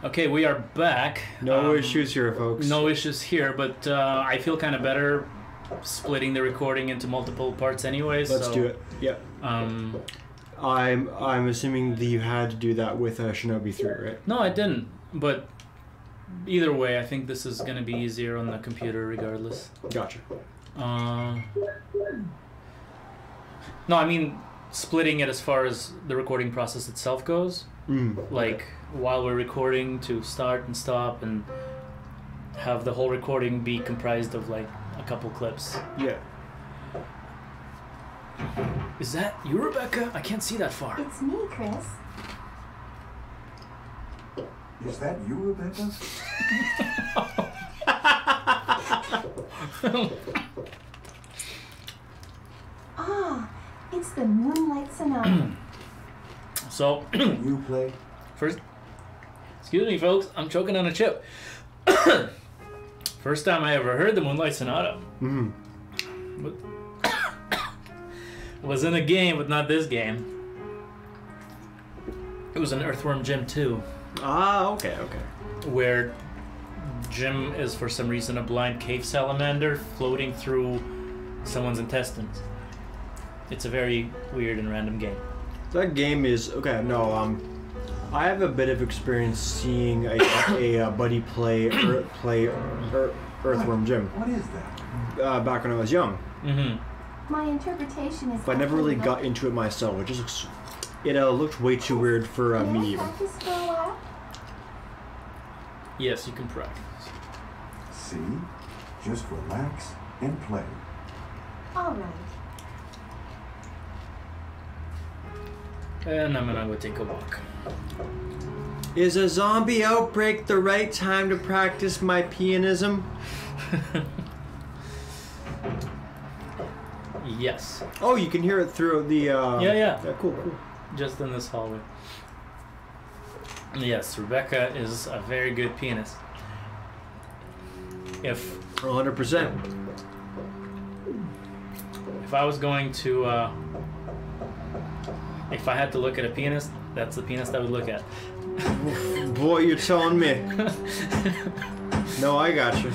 Okay, we are back. No issues here, folks. No issues here, but I feel kind of better splitting the recording into multiple parts anyways. Let's do it. Yeah. I'm assuming that you had to do that with Shinobi 3, right? No, I didn't. But either way, I think this is going to be easier on the computer regardless. Gotcha. No, I mean splitting it as far as the recording process itself goes. Like while we're recording to start and stop and have the whole recording be comprised of like a couple clips. Yeah. Is that you, Rebecca? I can't see that far. It's me, Chris. Is that you, Rebecca? Ah, it's the Moonlight Sonata. So, You play? first, excuse me, folks, I'm choking on a chip. First time I ever heard the Moonlight Sonata. Was in a game, but not this game. It was an Earthworm Jim 2. Ah, okay. Where Jim is for some reason a blind cave salamander floating through someone's intestines. It's a very weird and random game. That game is okay. No, I have a bit of experience seeing a buddy play Earthworm Jim. What is that? Back when I was young. My interpretation is. But I never really got into it myself. It just looks. It looked way too weird for me even. Practice for a while? Yes, you can practice. See? Just relax and play. All right. And I'm gonna go take a walk. Is a zombie outbreak the right time to practice my pianism? Yes. Oh, you can hear it through the. Yeah. Cool. Just in this hallway. Yes, Rebecca is a very good pianist. If 100%. If I was going to, if I had to look at a pianist, that's the pianist I would look at. Boy, you're telling me. No, I got you.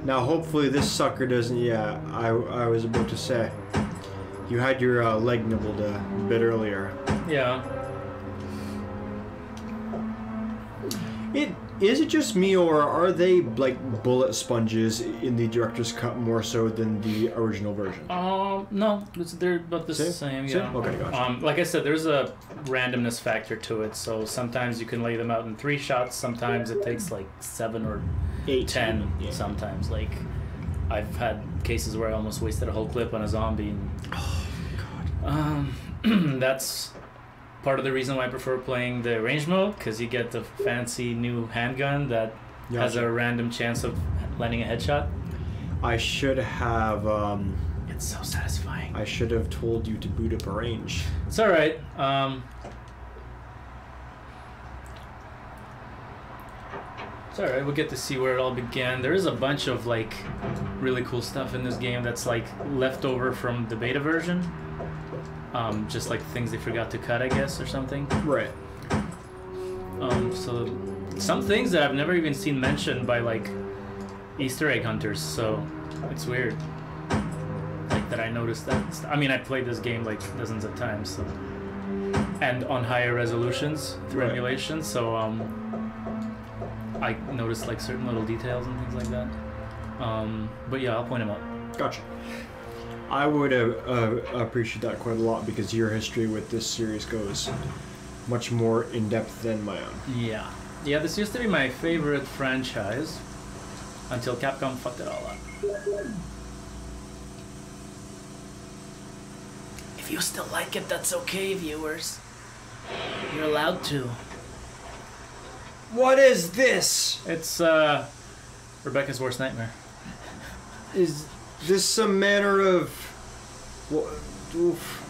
Now, hopefully this sucker doesn't... Yeah, I was about to say. You had your leg nibbled a bit earlier. Yeah. Is it just me, or are they like bullet sponges in the director's cut more so than the original version? No, they're about the same. Yeah. Okay, gotcha. Like I said, there's a randomness factor to it. So sometimes you can lay them out in 3 shots. Sometimes it takes like 7 or 8, 10. Yeah. Sometimes, like I've had cases where I almost wasted a whole clip on a zombie. And, Oh God. That's part of the reason why I prefer playing the range mode, because you get the fancy new handgun that has a random chance of landing a headshot. I should have. It's so satisfying. I should have told you to boot up a range. It's all right. It's all right. We'll get to see where it all began. There is a bunch of like really cool stuff in this game that's like left over from the beta version. Just like things they forgot to cut, I guess, or something. Right. So some things that I've never even seen mentioned by like Easter egg hunters. So it's weird. Like that I noticed that. I mean, I played this game like dozens of times, so, and on higher resolutions through emulation. So I noticed like certain little details and things like that. But yeah, I'll point them out. Gotcha. I would appreciate that quite a lot, because your history with this series goes much more in depth than my own. Yeah, this used to be my favorite franchise until Capcom fucked it all up. If you still like it, that's okay, viewers. You're allowed to. What is this? It's Rebecca's worst nightmare. Is this some manner of... Oof.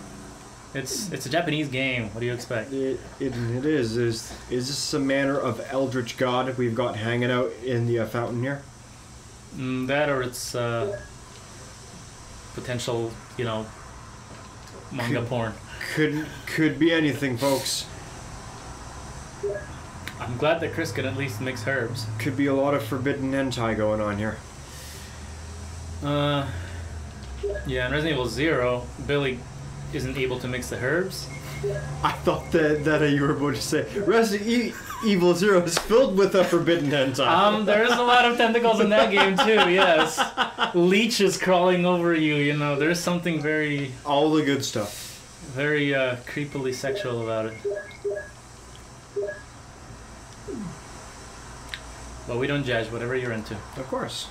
It's a Japanese game. What do you expect? It is. Is this some manner of eldritch god we've got hanging out in the fountain here? That or it's potential, you know, manga porn. Could be anything, folks. I'm glad that Chris can at least mix herbs. Could be a lot of forbidden hentai going on here. Yeah, in Resident Evil 0, Billy isn't able to mix the herbs. I thought that you were about to say Resident Evil 0 is filled with a forbidden hentai. There is a lot of tentacles in that game too, yes. Leeches crawling over you, you know, there's something very... All the good stuff. Very creepily sexual about it. But we don't judge, whatever you're into. Of course.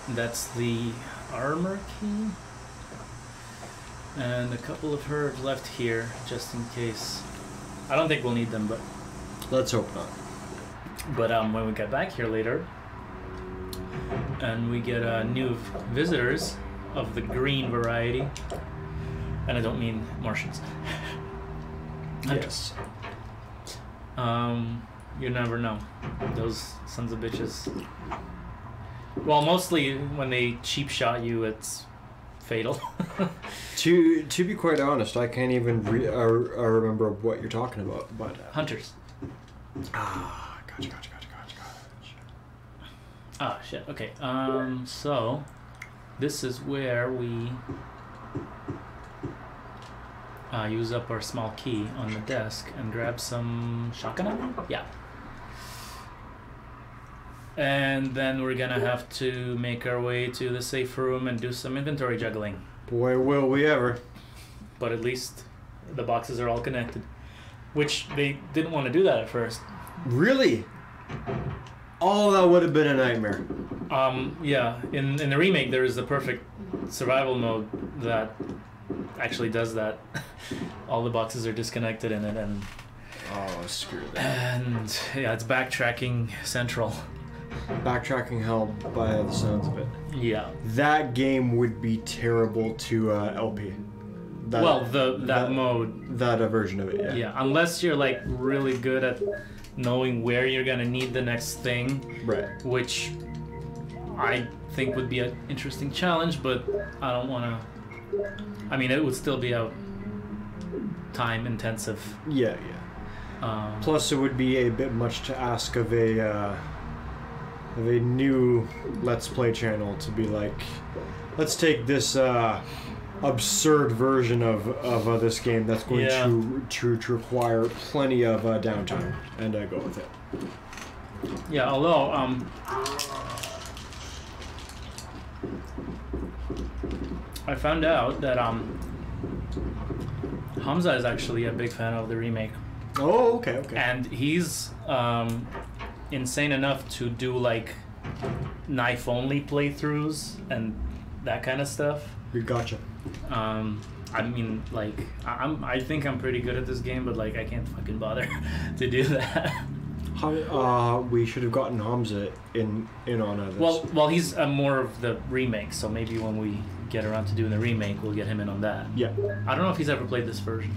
That's the armor key. And a couple of herbs left here, just in case. I don't think we'll need them, but... Let's hope not. But when we get back here later, and we get new visitors of the green variety, and I don't mean Martians. Yes. You never know. Those sons of bitches. Well, mostly when they cheap shot you, it's fatal. To be quite honest, I can't even remember what you're talking about. But Hunters. Gotcha. Ah, shit. Okay. So this is where we use up our small key on the desk and grab some shotgun ammo? Yeah. And then we're gonna have to make our way to the safe room and do some inventory juggling. Boy, will we ever. But at least the boxes are all connected. Which they didn't want to do that at first. Really? Oh, that would have been a nightmare. Yeah. In the remake, there is the perfect survival mode that actually does that. All the boxes are disconnected in it, and Oh, screw that. and yeah, it's backtracking central. Backtracking hell by the sounds of it. Yeah. That game would be terrible to LP. That mode. That version of it, yeah. Yeah, unless you're like really good at knowing where you're gonna need the next thing, Right. which I think would be an interesting challenge, but I don't want to. I mean, it would still be a time intensive. Yeah. Plus, it would be a bit much to ask of a new Let's Play channel to be like, let's take this absurd version of this game that's going to require plenty of downtime, and go with it. Yeah, although I found out that Hamza is actually a big fan of the remake. Oh, okay. And he's insane enough to do like knife only playthroughs and that kind of stuff. We gotcha. I mean, like, I think I'm pretty good at this game, but like I can't fucking bother to do that. We should have gotten Hamza in on this. Well, he's more of the remake, so maybe when we get around to doing the remake, we'll get him in on that. Yeah. I don't know if he's ever played this version.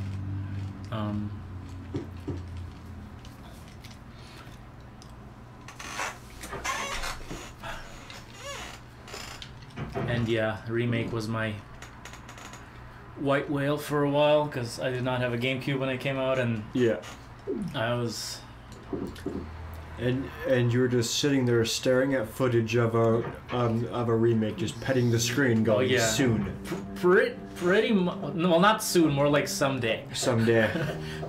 And yeah, the remake was my white whale for a while because I did not have a GameCube when it came out, and yeah, I was. And you were just sitting there staring at footage of a remake, just petting the screen, going soon. Pretty much. Well, not soon. More like someday. Someday.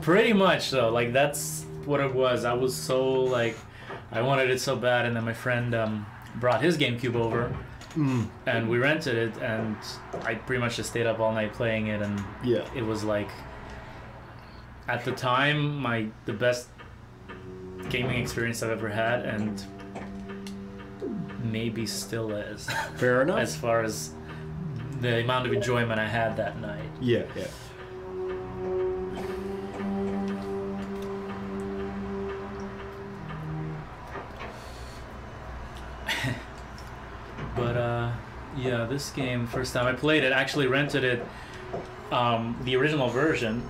Pretty much though. Like that's what it was. I was so like, I wanted it so bad, and then my friend brought his GameCube over. And we rented it, and I pretty much just stayed up all night playing it, and it was like, at the time, the best gaming experience I've ever had, and maybe still is. Fair enough. As far as the amount of enjoyment I had that night. Yeah. But yeah, this game, first time I played it, actually rented it, the original version,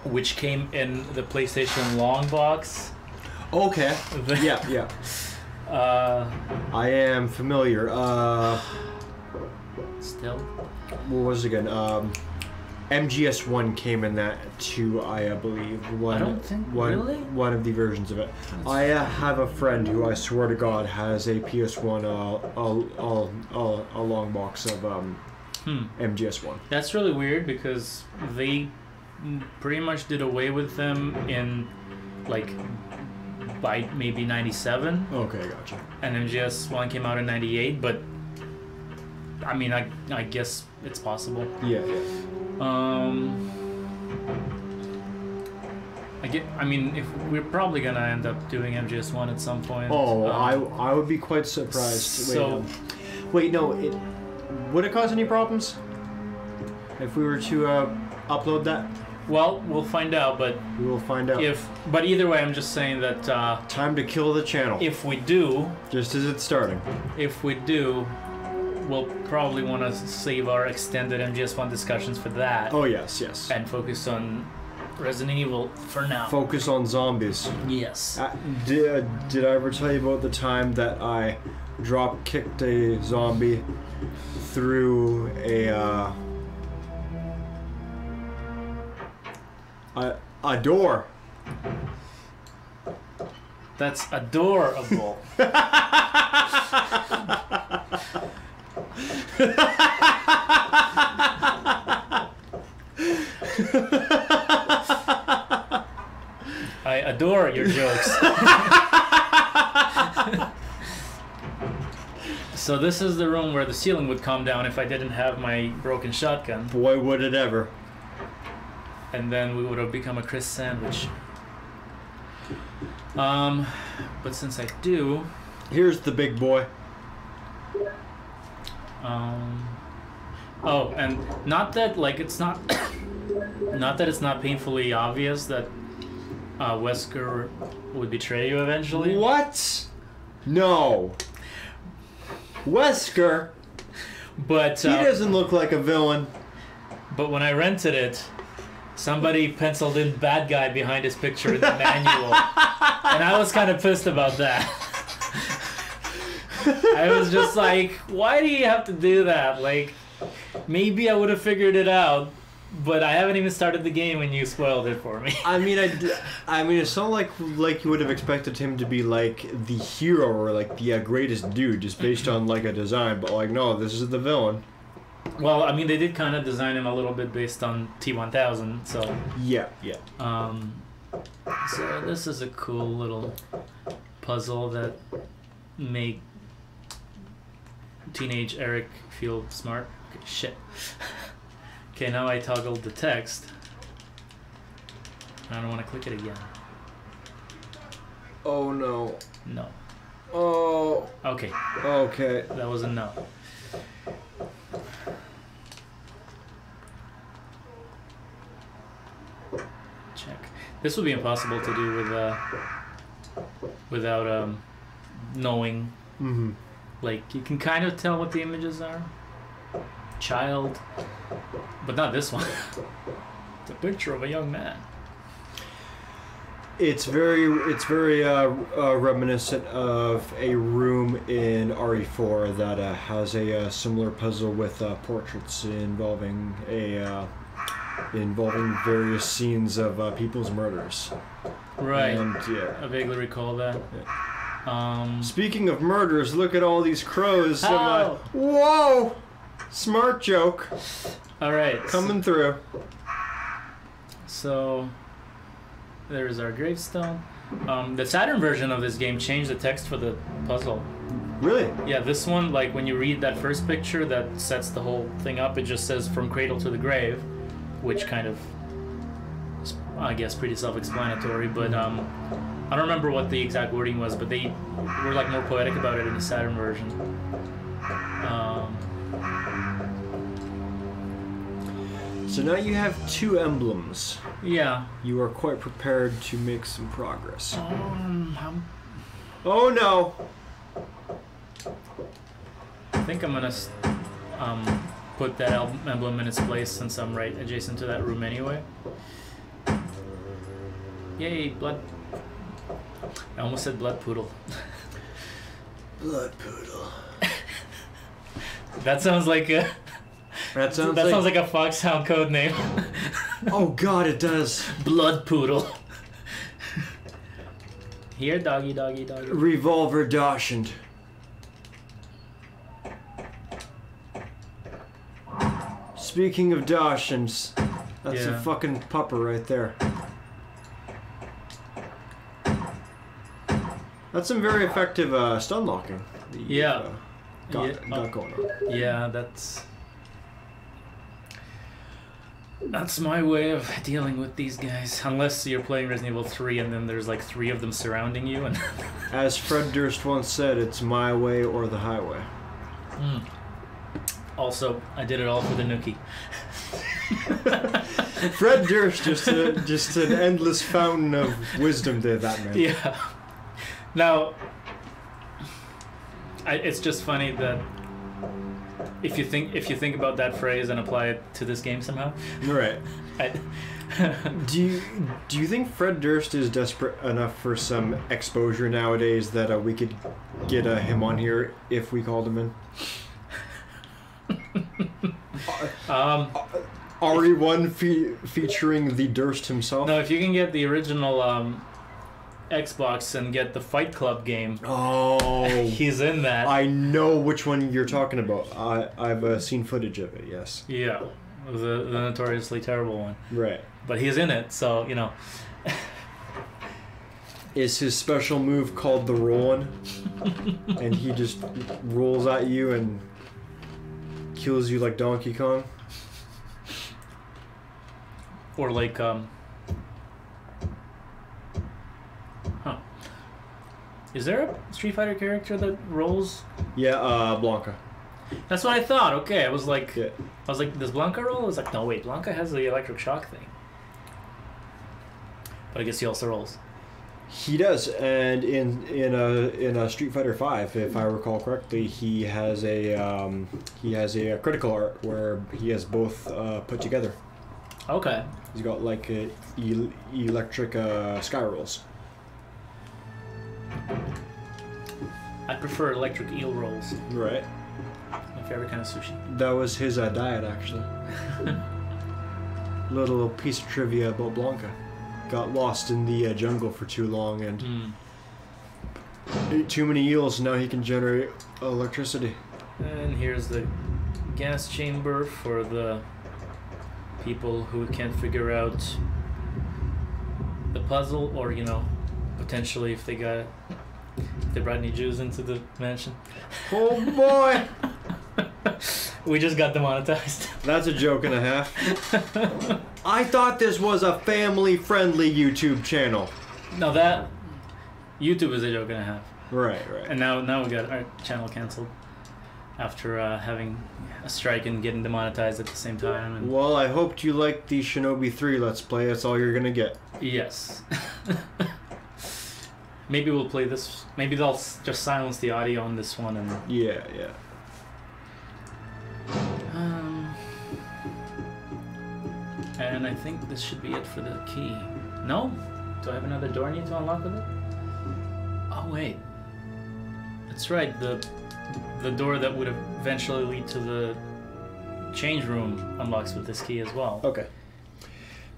which came in the PlayStation long box. Okay. Yeah, yeah. I am familiar. Still. What was it again? MGS1 came in that too, I believe. Really? One of the versions of it. I have a friend who I swear to God has a PS1 a long box of MGS1. That's really weird because they pretty much did away with them in like by maybe 97. Okay, gotcha. And MGS1 came out in 98, but I mean I guess it's possible. Yeah, yeah. I mean, if we're probably gonna end up doing MGS1 at some point. Oh, I would be quite surprised. So, wait, no. Would it cause any problems if we were to upload that? well, we'll find out. But We will find out. but either way, I'm just saying that Time to kill the channel. if we do, Just as it's starting. we'll probably want to save our extended MGS1 discussions for that. Oh yes, yes. And focus on Resident Evil for now. Focus on zombies. Yes. Did I ever tell you about the time that I drop kicked a zombie through a door? That's adorable. I adore your jokes. So this is the room where the ceiling would come down if I didn't have my broken shotgun. Boy, would it ever. And then we would have become a Chris sandwich. But since I do... Here's the big boy. Oh, and not that, like, it's not... not that it's not painfully obvious that Wesker would betray you eventually. What? No. Wesker? But He doesn't look like a villain. But when I rented it, somebody penciled in bad guy behind his picture in the manual. And I was kind of pissed about that. I was just like, why do you have to do that? Like, maybe I would have figured it out, but I haven't even started the game when you spoiled it for me. I mean, it's not like you would have expected him to be like the hero or like the greatest dude just based on like a design, but like no, this is the villain. Well, I mean, they did kind of design him a little bit based on T-1000, so... Yeah, yeah. So this is a cool little puzzle that make teenage Eric feel smart. Okay, shit. Okay, now I toggled the text. I don't want to click it again. Oh no. No. Oh. Okay, Okay. that was a no. Check. This would be impossible to do with without knowing. Mm-hmm. Like, you can kind of tell what the images are. Child. But not this one. It's a picture of a young man. It's very reminiscent of a room in RE4 that has a similar puzzle with portraits involving various scenes of people's murders. Right. And yeah. I vaguely recall that. Speaking of murders, look at all these crows. Ow! Whoa! Smart joke. Alright. Coming through. So, there's our gravestone. The Saturn version of this game changed the text for the puzzle. Really? Yeah, this one, like, when you read that first picture that sets the whole thing up, it just says from cradle to the grave, which kind of is, I guess, pretty self-explanatory, but I don't remember what the exact wording was, but they were, like, more poetic about it in the Saturn version. So now you have 2 emblems. Yeah. You are quite prepared to make some progress. How... Oh no! I think I'm gonna put that emblem in its place since I'm right adjacent to that room anyway. Yay, blood. I almost said blood poodle. Blood poodle. That sounds like a. That sounds like a Foxhound code name. Oh God, it does. Blood poodle. Here, doggy, doggy, doggy. Revolver Dachshund. Speaking of Dachshunds, that's a fucking pupper right there. That's some very effective stun locking. That you, got going on. Yeah, that's my way of dealing with these guys. Unless you're playing Resident Evil 3 and then there's like 3 of them surrounding you. And as Fred Durst once said, it's my way or the highway. Mm. Also, I did it all for the nookie. Fred Durst, just an endless fountain of wisdom there, that man. Yeah. Now, it's just funny that if you think about that phrase and apply it to this game somehow, right? Do you think Fred Durst is desperate enough for some exposure nowadays that we could get him on here if we called him in? RE1 featuring the Durst himself. No, if you can get the original Xbox and get the Fight Club game. Oh, he's in that. I know which one you're talking about. I've seen footage of it. Yes. Yeah, it was the notoriously terrible one. Right. But he's in it, so you know. Is his special move called the roll-in? And he just rolls at you and kills you like Donkey Kong? Or like is there a Street Fighter character that rolls? Yeah, Blanca. That's what I thought. Okay, I was like, yeah. Does Blanca roll? I was like, no, wait, Blanca has the electric shock thing. But I guess he also rolls. He does, and in a Street Fighter 5, if I recall correctly, he has a critical art where he has both put together. Okay. He's got like electric sky rolls. I prefer electric eel rolls. Right. My favorite kind of sushi. That was his diet, actually. Little piece of trivia about Blanca. Got lost in the jungle for too long and ate too many eels. Now he can generate electricity. And here's the gas chamber for the people who can't figure out the puzzle, or you know, potentially if they brought any Jews into the mansion. Oh boy! We just got demonetized. That's a joke and a half. I thought this was a family-friendly YouTube channel. No, that YouTube is a joke and a half. Right. And now we got our channel canceled after having a strike and getting demonetized at the same time. And well, I hoped you liked the Shinobi 3 Let's Play. That's all you're gonna get. yes. Maybe we'll play this. Maybe they'll just silence the audio on this one and. Yeah. And I think this should be it for the key. No? Do I have another door I need to unlock with it? Oh wait. That's right, the door that would eventually lead to the change room unlocks with this key as well. Okay.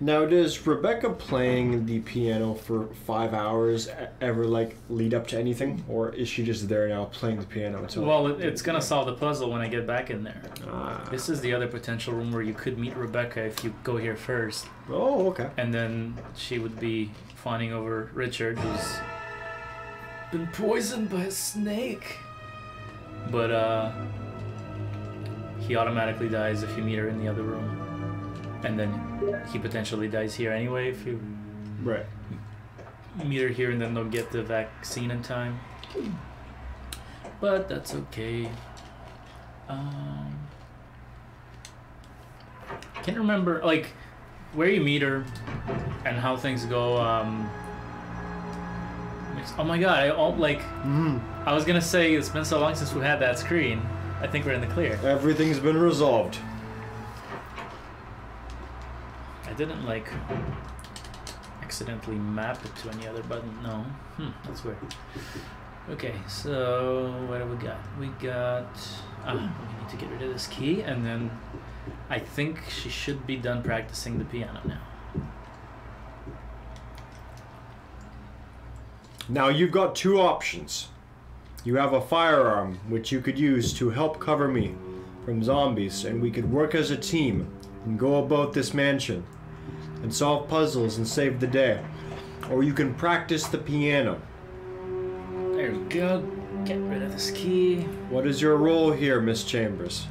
Now, does Rebecca playing the piano for 5 hours ever like lead up to anything, or is she just there now playing the piano until? Well, it's gonna solve the puzzle when I get back in there. This is the other potential room where you could meet Rebecca if you go here first. Oh, okay. And then she would be fawning over Richard, who's been poisoned by a snake. But he automatically dies if you meet her in the other room. And then he potentially dies here anyway if you meet her here, and then they'll get the vaccine in time. But that's okay. Can't remember like where you meet her and how things go. Oh my god! I was gonna say it's been so long since we had that screen. I think we're in the clear. Everything's been resolved. I didn't accidentally map it to any other button. No. That's weird. Okay, so what do we got? We got... we need to get rid of this key, and then I think she should be done practicing the piano now. Now you've got two options. You have a firearm, which you could use to help cover me from zombies, and we could work as a team and go about this mansion and solve puzzles and save the day. Or you can practice the piano. There we go. Get rid of this key. What is your role here, Miss Chambers?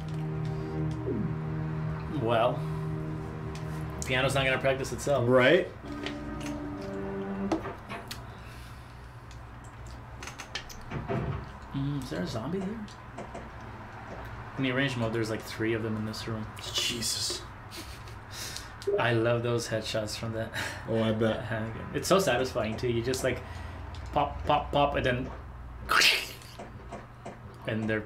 Well, piano's not going to practice itself. Right? Is there a zombie there? In the arrange mode, there's like 3 of them in this room. Jesus. I love those headshots from that. Oh, I bet. It's so satisfying too. You just like pop, pop, pop, and then and their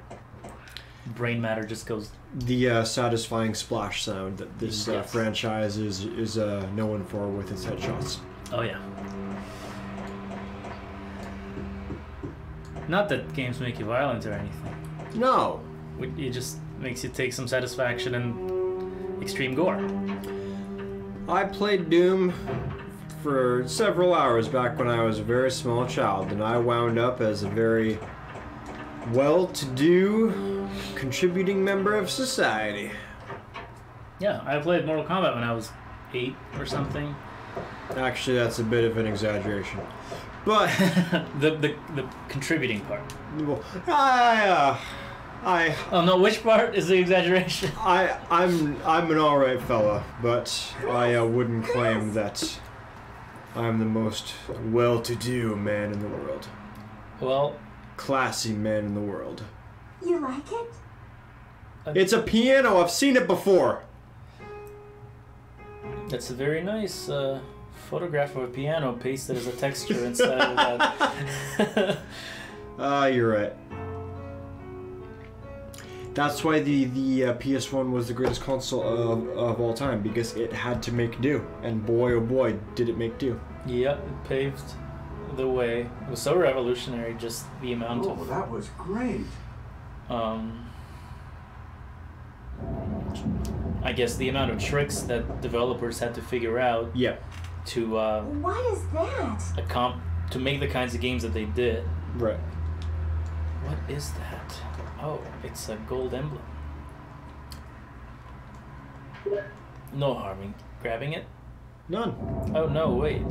brain matter just goes. The satisfying splash sound that this Yes. franchise is known for with its headshots. Oh yeah. Not that games make you violent or anything. No. It just makes you take some satisfaction in extreme gore. I played Doom for several hours back when I was a very small child, and I wound up as a very well-to-do, contributing member of society. Yeah, I played Mortal Kombat when I was 8 or something. Actually, that's a bit of an exaggeration. But the contributing part. well, Oh no, which part is the exaggeration? I'm an alright fella, but I wouldn't claim that I'm the most well-to-do man in the world. Well, Classy man in the world. You like it? It's a piano, I've seen it before. that's a very nice photograph of a piano pasted as a texture inside of that. You're right. That's why the PS1 was the greatest console of all time, because it had to make do. And boy, oh boy, did it make do. Yep, it paved the way. It was so revolutionary, just the amount Oh, of... that was great. I guess the amount of tricks that developers had to figure out Yeah. to What is that? to make the kinds of games that they did. Right. What is that? Oh, it's a gold emblem. No harm in grabbing it. None. Oh no, wait.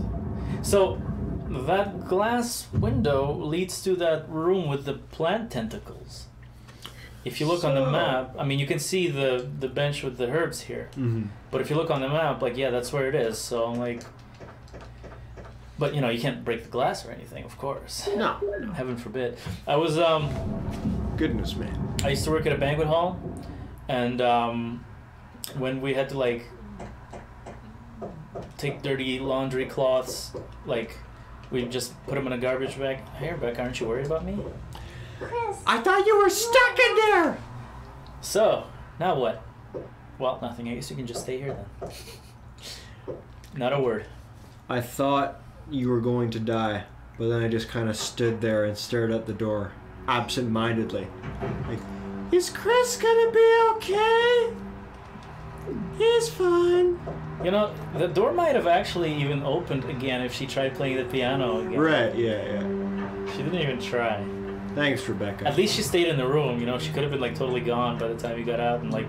So that glass window leads to that room with the plant tentacles. If you look on the map, I mean, you can see the bench with the herbs here. Mm-hmm. But if you look on the map, like, yeah, that's where it is. So I'm like... But, you know, you can't break the glass or anything, of course. No. Heaven forbid. I was, Goodness, man. I used to work at a banquet hall. And when we had to, like, take dirty laundry cloths, like, we just put them in a garbage bag. Hey, Rebecca, aren't you worried about me? Chris. I thought you were stuck in there! So, now what? Well, nothing. I guess you can just stay here then. Not a word. I thought you were going to die, but then I just kind of stood there and stared at the door, absent-mindedly. Like, is Chris gonna be okay? He's fine. You know, the door might have actually even opened again if she tried playing the piano again. Right, yeah. She didn't even try. Thanks, Rebecca. At least she stayed in the room, you know. She could have been, like, totally gone by the time you got out and, like...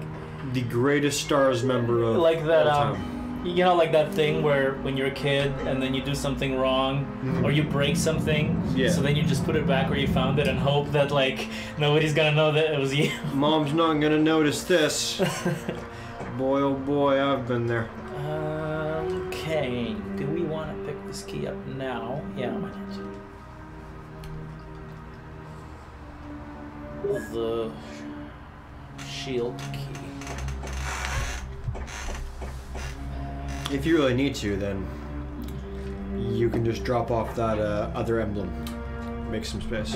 The greatest Stars member of Like that, all time. you know, like that thing where when you're a kid and then you do something wrong or you break something, Yeah. so then you just put it back where you found it and hope that, like, nobody's gonna know that it was you. Mom's not gonna notice this. Boy, oh boy, I've been there. Okay, do we want to pick this key up now? Yeah, why not? The shield key. If you really need to, then you can just drop off that other emblem. Make some space.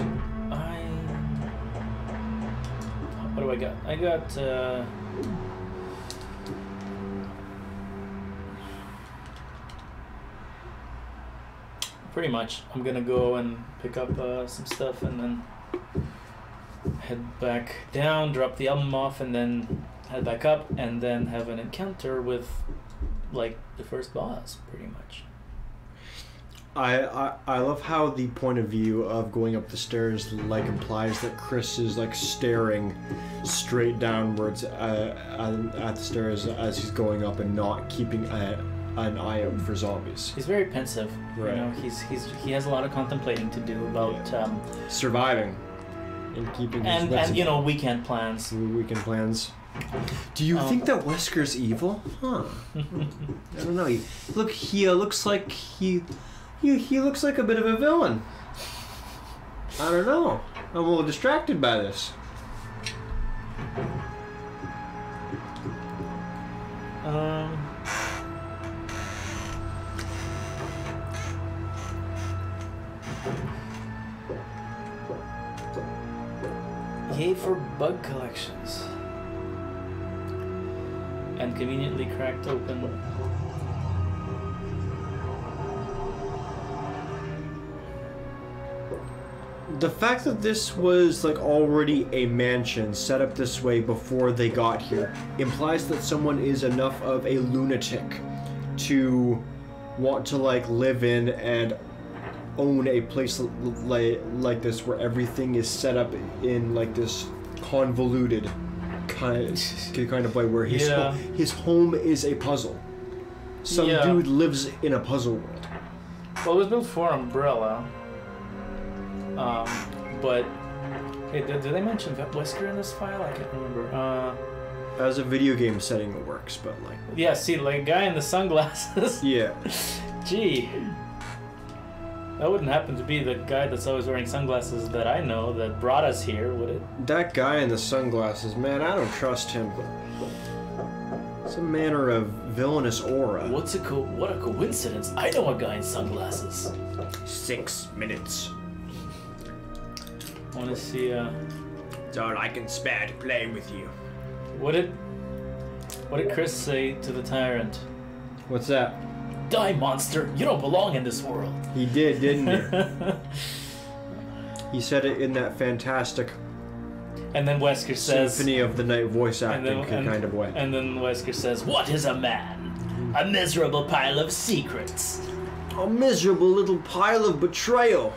What do I got? I got, pretty much. I'm gonna go and pick up some stuff and then head back down, drop the album off, and then head back up, and then have an encounter with like the first boss, pretty much. I love how the point of view of going up the stairs like implies that Chris is like staring straight downwards at the stairs as he's going up and not keeping an eye out for zombies. He's very pensive. Right. You know, he has a lot of contemplating to do about surviving and keeping his wits and you know, weekend plans. Weekend plans. Do you think that Wesker's evil? Huh. I don't know. He looks like he looks like a bit of a villain. I don't know. I'm a little distracted by this. Yay for bug collections. And conveniently cracked open. The fact that this was like already a mansion set up this way before they got here implies that someone is enough of a lunatic to want to like live in and own a place like this where everything is set up in like this convoluted kind of way where his home is a puzzle. Some dude lives in a puzzle world. Well, it was built for Umbrella. But hey, did they mention Wesker in this file? I can't remember. As a video game setting, it works, but like. Yeah, see, like a guy in the sunglasses. Yeah. Gee, that wouldn't happen to be the guy that's always wearing sunglasses that I know that brought us here, would it? That guy in the sunglasses, man, I don't trust him. Some manner of villainous aura. What a coincidence! I know a guy in sunglasses. 6 minutes. I want to see. It's all I can spare to play with you. What did Chris say to the tyrant? What's that? Die, monster! You don't belong in this world. He did, didn't he? He said it in that fantastic. And then Wesker says, Symphony of the Night voice acting kind of way. And then Wesker says, "What is a man? A miserable pile of secrets. A miserable little pile of betrayal."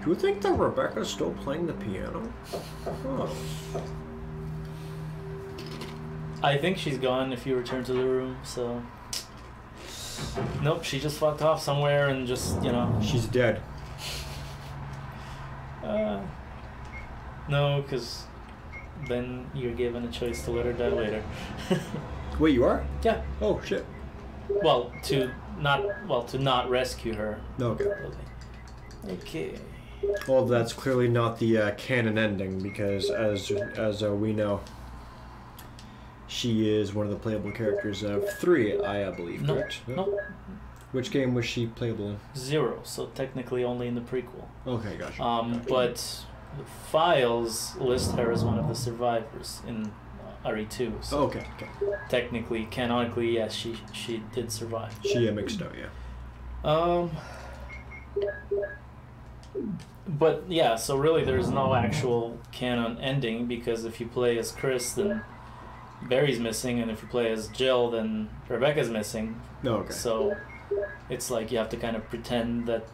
Do you think that Rebecca's still playing the piano? Oh. I think she's gone if you return to the room, so... Nope, she just fucked off somewhere and just, you know... She's dead. No, because then you're given a choice to let her die later. Wait, you are? Yeah. Oh, shit. Well, to not rescue her. Okay. Okay. Well, that's clearly not the canon ending, because as we know, she is one of the playable characters of 3, I believe, correct? No. Which game was she playable in? 0, so technically only in the prequel. Okay, gotcha. But the files list her as one of the survivors in RE2. So okay. technically, canonically, yes, she did survive. She mixed up, yeah. But yeah, so really there's no actual canon ending, because if you play as Chris, then Barry's missing, and if you play as Jill, then Rebecca's missing. Okay. So it's like you have to kind of pretend that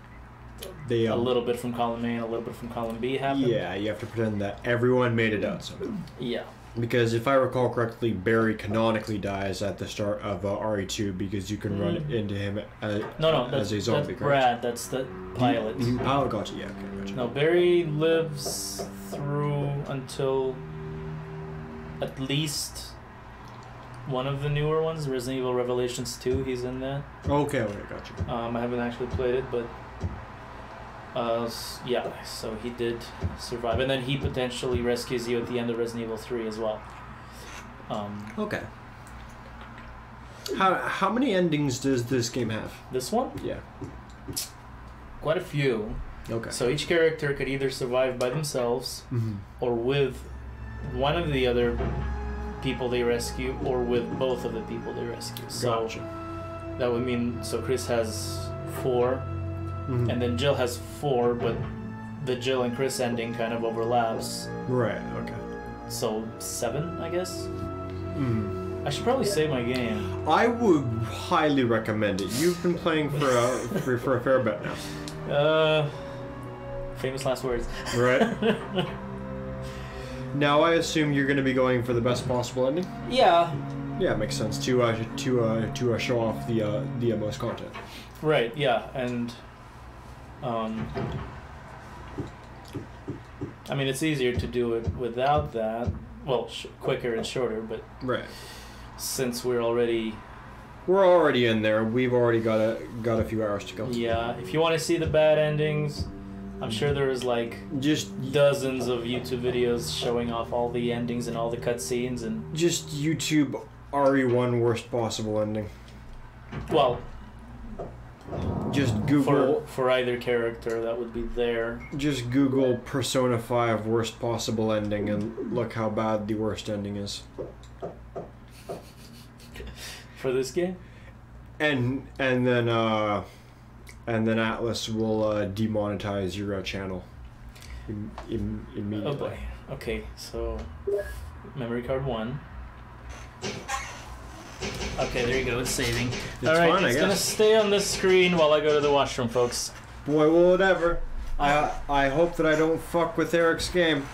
they a little bit from column A and a little bit from column B happened. Yeah, you have to pretend that everyone made it out somehow. Yeah. Because if I recall correctly, Barry canonically dies at the start of RE2 because you can run into him as a zombie. That's Brad. That's the pilot. Oh, gotcha. Yeah, okay, gotcha. No, Barry lives through until at least one of the newer ones, Resident Evil Revelations 2. He's in there. Okay, gotcha. I haven't actually played it, but yeah, so he did survive, and then he potentially rescues you at the end of Resident Evil 3 as well. Okay. How many endings does this game have? This one? Yeah. quite a few. Okay. So each character could either survive by themselves, or with one of the other people they rescue, or with both of the people they rescue. So that would mean, so Chris has 4, and then Jill has 4, but the Jill and Chris ending kind of overlaps. Right, okay. So 7, I guess? I should probably save my game. I would highly recommend it. You've been playing for a fair bit now. Famous last words. Right. Now I assume you're going to be going for the best possible ending? Yeah. Yeah, it makes sense to show off the most content. Right, yeah, and I mean, it's easier to do it without that. Well, quicker and shorter, but right. Since we're already in there, we've already got a few hours to go. Yeah, if you want to see the bad endings, I'm sure there is like just dozens of YouTube videos showing off all the endings and all the cutscenes and just YouTube RE1 worst possible ending. Well, just Google for either character that would be there. Just Google Persona 5 worst possible ending and look how bad the worst ending is. For this game? And then Atlas will demonetize your channel immediately. Oh boy. Okay, so memory card 1. Okay, there you go. It's saving. All right, fine, it's gonna stay on the screen while I go to the washroom, folks. Boy, well, whatever. I hope that I don't fuck with Eric's game.